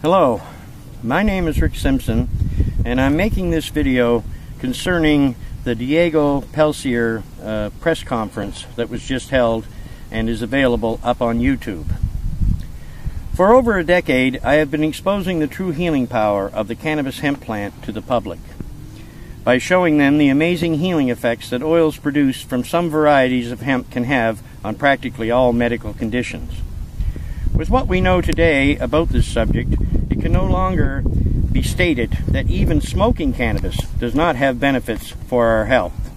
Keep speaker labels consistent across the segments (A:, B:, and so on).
A: Hello, my name is Rick Simpson, and I'm making this video concerning the Diego Pelcier press conference that was just held and is available up on YouTube. For over a decade, I have been exposing the true healing power of the cannabis hemp plant to the public by showing them the amazing healing effects that oils produced from some varieties of hemp can have on practically all medical conditions. With what we know today about this subject, it can no longer be stated that even smoking cannabis does not have benefits for our health.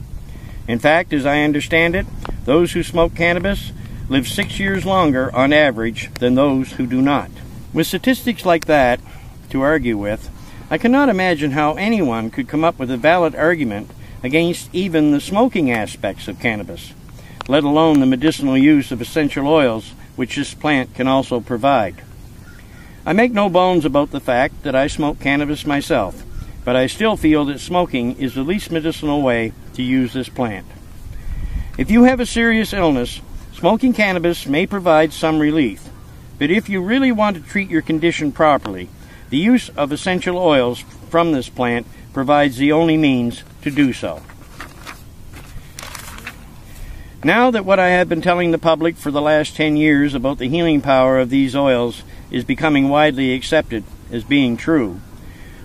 A: In fact, as I understand it, those who smoke cannabis live 6 years longer on average than those who do not. With statistics like that to argue with, I cannot imagine how anyone could come up with a valid argument against even the smoking aspects of cannabis, let alone the medicinal use of essential oils which this plant can also provide. I make no bones about the fact that I smoke cannabis myself, but I still feel that smoking is the least medicinal way to use this plant. If you have a serious illness, smoking cannabis may provide some relief, but if you really want to treat your condition properly, the use of essential oils from this plant provides the only means to do so. Now that what I have been telling the public for the last 10 years about the healing power of these oils is becoming widely accepted as being true,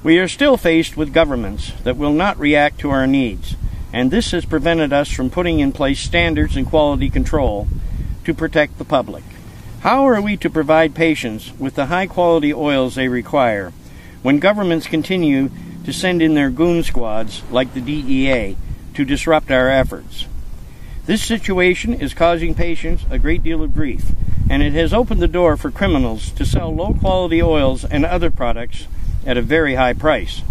A: we are still faced with governments that will not react to our needs, and this has prevented us from putting in place standards and quality control to protect the public. How are we to provide patients with the high-quality oils they require when governments continue to send in their goon squads like the DEA to disrupt our efforts? This situation is causing patients a great deal of grief, and it has opened the door for criminals to sell low-quality oils and other products at a very high price.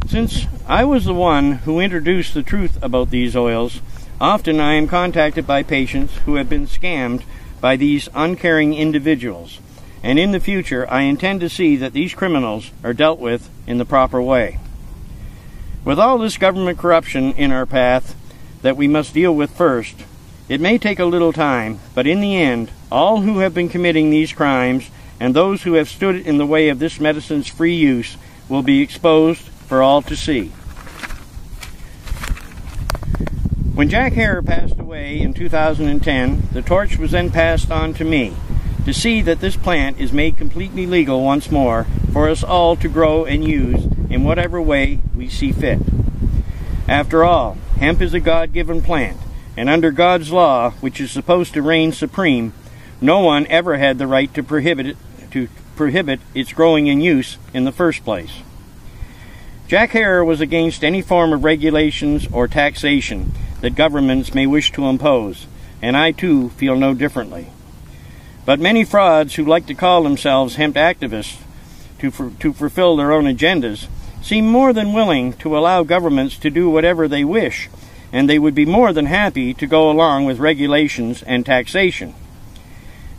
A: Since I was the one who introduced the truth about these oils, often I am contacted by patients who have been scammed by these uncaring individuals, and in the future I intend to see that these criminals are dealt with in the proper way. With all this government corruption in our path that we must deal with first, it may take a little time, but in the end, all who have been committing these crimes and those who have stood in the way of this medicine's free use will be exposed for all to see. When Jack Herer passed away in 2010, the torch was then passed on to me to see that this plant is made completely legal once more for us all to grow and use in whatever way we see fit. After all, hemp is a God-given plant, and under God's law, which is supposed to reign supreme, no one ever had the right to prohibit its growing and use in the first place. Jack Herer was against any form of regulations or taxation that governments may wish to impose, and I too feel no differently. But many frauds who like to call themselves hemp activists to fulfill their own agendas seem more than willing to allow governments to do whatever they wish, and they would be more than happy to go along with regulations and taxation.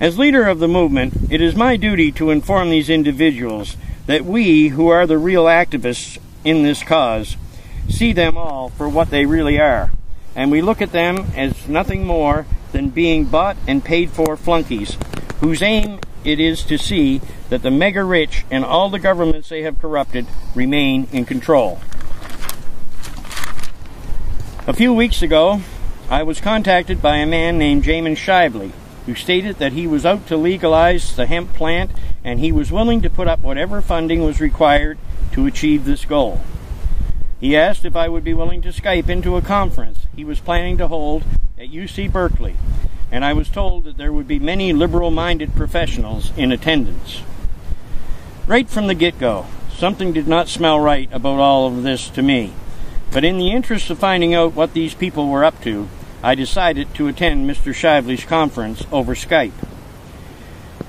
A: As leader of the movement, it is my duty to inform these individuals that we, who are the real activists in this cause, see them all for what they really are, and we look at them as nothing more than being bought and paid for flunkies, whose aim it is to see that the mega rich and all the governments they have corrupted remain in control. A few weeks ago, I was contacted by a man named Jamin Shively, who stated that he was out to legalize the hemp plant and he was willing to put up whatever funding was required to achieve this goal. He asked if I would be willing to Skype into a conference he was planning to hold at UC Berkeley, and I was told that there would be many liberal-minded professionals in attendance. Right from the get-go, something did not smell right about all of this to me, but in the interest of finding out what these people were up to, I decided to attend Mr. Shively's conference over Skype.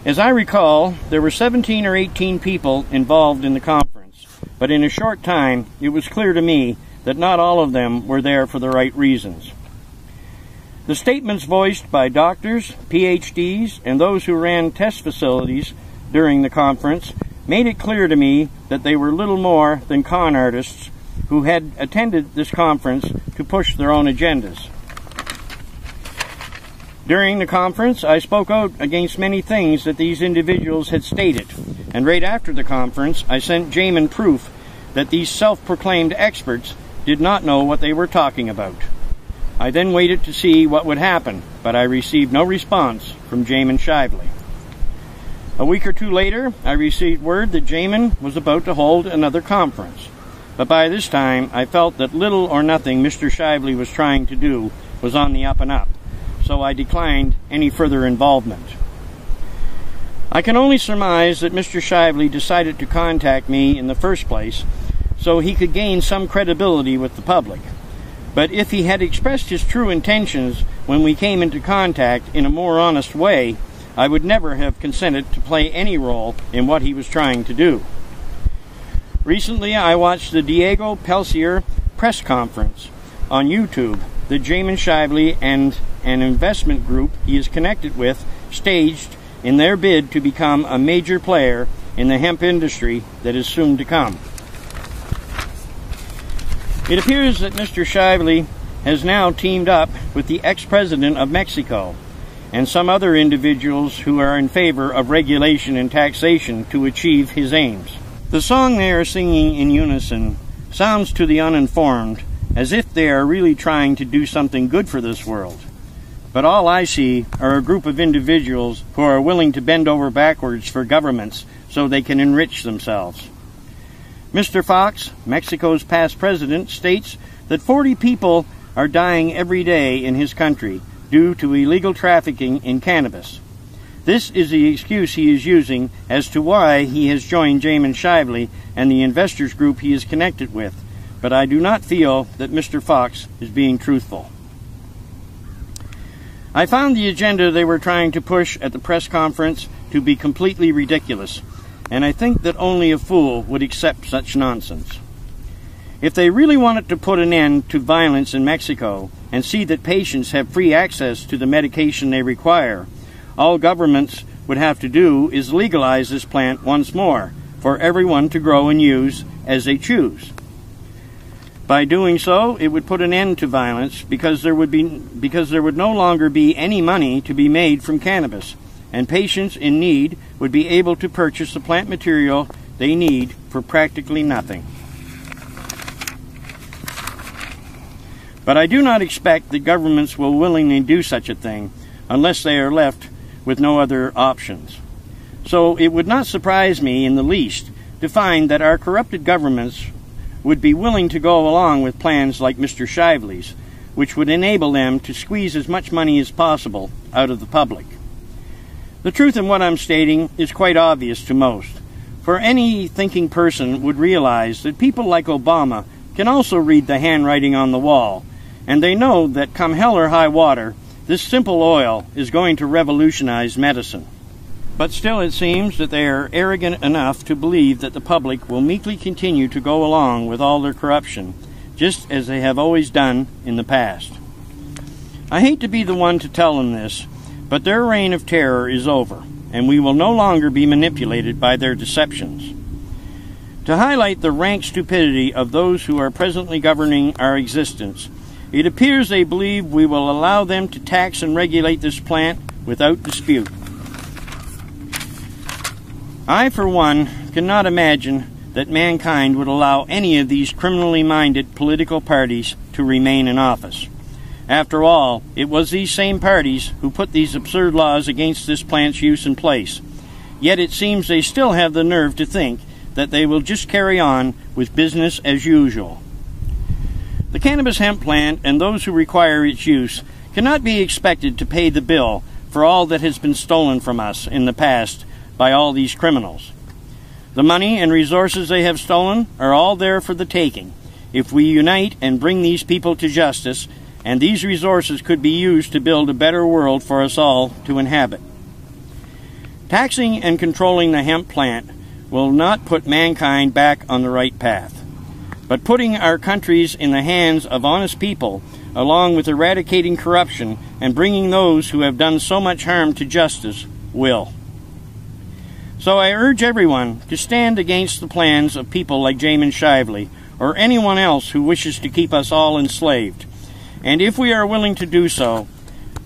A: As I recall, there were 17 or 18 people involved in the conference, but in a short time it was clear to me that not all of them were there for the right reasons. The statements voiced by doctors, PhDs, and those who ran test facilities during the conference made it clear to me that they were little more than con artists who had attended this conference to push their own agendas. During the conference, I spoke out against many things that these individuals had stated, and right after the conference, I sent Jamin proof that these self-proclaimed experts did not know what they were talking about. I then waited to see what would happen, but I received no response from Jamin Shively. A week or two later, I received word that Jamin was about to hold another conference, but by this time, I felt that little or nothing Mr. Shively was trying to do was on the up and up, so I declined any further involvement. I can only surmise that Mr. Shively decided to contact me in the first place so he could gain some credibility with the public. But if he had expressed his true intentions when we came into contact in a more honest way, I would never have consented to play any role in what he was trying to do. Recently, I watched the Diego Pelsier press conference on YouTube that Jamin Shively and an investment group he is connected with staged in their bid to become a major player in the hemp industry that is soon to come. It appears that Mr. Shively has now teamed up with the ex-president of Mexico and some other individuals who are in favor of regulation and taxation to achieve his aims. The song they are singing in unison sounds to the uninformed as if they are really trying to do something good for this world. But all I see are a group of individuals who are willing to bend over backwards for governments so they can enrich themselves. Mr. Fox, Mexico's past president, states that 40 people are dying every day in his country due to illegal trafficking in cannabis. This is the excuse he is using as to why he has joined Jamin Shively and the investors group he is connected with, but I do not feel that Mr. Fox is being truthful. I found the agenda they were trying to push at the press conference to be completely ridiculous, and I think that only a fool would accept such nonsense. If they really wanted to put an end to violence in Mexico and see that patients have free access to the medication they require, all governments would have to do is legalize this plant once more for everyone to grow and use as they choose. By doing so, it would put an end to violence because there would no longer be any money to be made from cannabis, and patients in need would be able to purchase the plant material they need for practically nothing. But I do not expect that governments will willingly do such a thing unless they are left with no other options. So it would not surprise me in the least to find that our corrupted governments would be willing to go along with plans like Mr. Shively's, which would enable them to squeeze as much money as possible out of the public. The truth in what I'm stating is quite obvious to most, for any thinking person would realize that people like Obama can also read the handwriting on the wall, and they know that come hell or high water, this simple oil is going to revolutionize medicine. But still it seems that they are arrogant enough to believe that the public will meekly continue to go along with all their corruption, just as they have always done in the past. I hate to be the one to tell them this, but their reign of terror is over, and we will no longer be manipulated by their deceptions. To highlight the rank stupidity of those who are presently governing our existence, it appears they believe we will allow them to tax and regulate this plant without dispute. I, for one, cannot imagine that mankind would allow any of these criminally minded political parties to remain in office. After all, it was these same parties who put these absurd laws against this plant's use in place. Yet it seems they still have the nerve to think that they will just carry on with business as usual. The cannabis hemp plant and those who require its use cannot be expected to pay the bill for all that has been stolen from us in the past by all these criminals. The money and resources they have stolen are all there for the taking if we unite and bring these people to justice, and these resources could be used to build a better world for us all to inhabit. Taxing and controlling the hemp plant will not put mankind back on the right path, but putting our countries in the hands of honest people, along with eradicating corruption and bringing those who have done so much harm to justice, will. So I urge everyone to stand against the plans of people like Jamin Shively or anyone else who wishes to keep us all enslaved. And if we are willing to do so,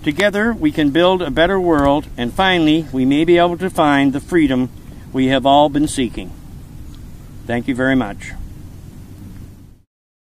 A: Together we can build a better world, and finally we may be able to find the freedom we have all been seeking. Thank you very much.